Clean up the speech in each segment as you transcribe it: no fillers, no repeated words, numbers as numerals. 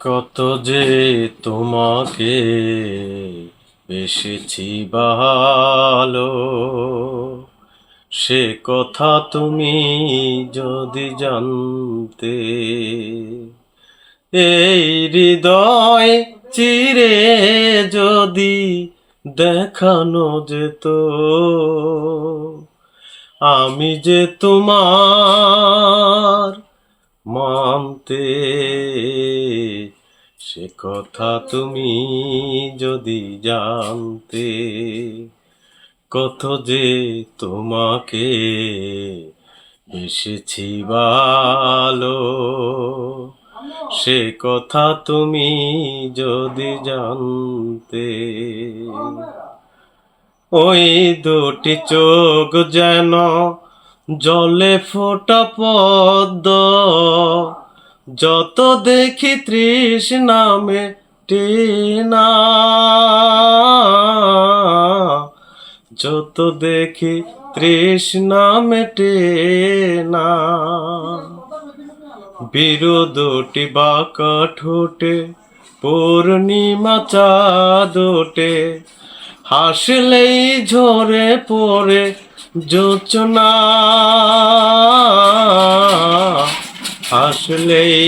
কত যে তোমাকে বেসেছি ভালো, সে কথা তুমি যদি জানতে। এই হৃদয় চিরে যদি দেখানো যেত, আমি যে তোমার মানতে, সে কথা তুমি যদি জানতে। কত যে তোমাকে বেসেছি ভালো, সে কথা তুমি যদি জানতে। ওই দুটি চোখ যেন জলে ফোটা পদ্ম, যত দেখি তৃষ্ণা মেটে না, যত দেখি তৃষ্ণা মেটে না। বিরু দুটি বাঁকা ঠোঁটে পূর্ণিমা চাঁদ ওঠে, হাসলেই ঝরে পড়ে জোছনা, হাসলেই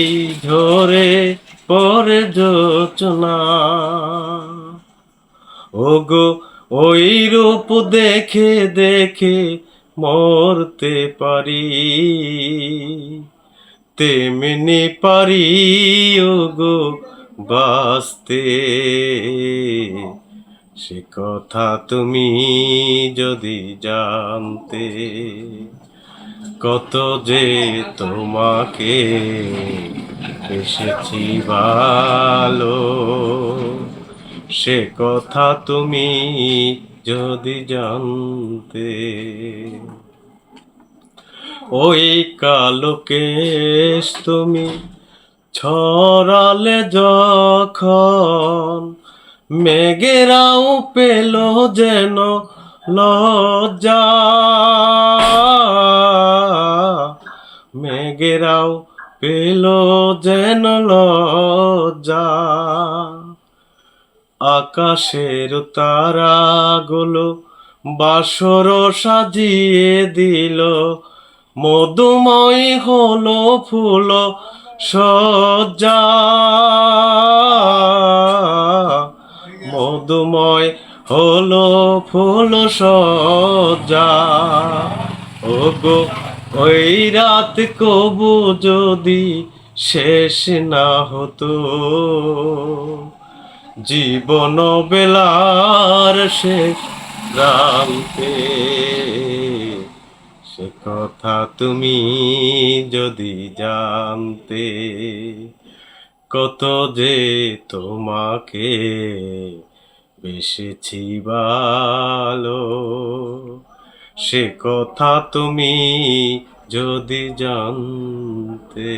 ঝরে পড়ে জোছনা। ওগো ওই রূপ দেখে দেখে মরতে পারি, তেমনি পারি ওগো বাঁচতে। সে কথা তুমি যদি জানতে। কত যে তোমাকে বেসেছি ভালো, সে কথা তুমি যদি জানতে। ওই কালো কেশ তুমি ছড়ালে যখন, মেঘেরাও পেল যেন লজ্জা, মেঘেরাও পেল যেন লজ্জা। আকাশের তারাগুলো বাসর সাজিয়ে দিল, মধুময় হলো ফুল সজ্জা, মধুময় হলো ফুল সজ্জা। ওগো ওই রাত কবু যদি শেষ না হতো, জীবন বেলার শেষ প্রান্তে, সে কথা তুমি যদি জানতে। কত যে তোমাকে বেসেছি ভালো, সে কথা তুমি যদি জানতে।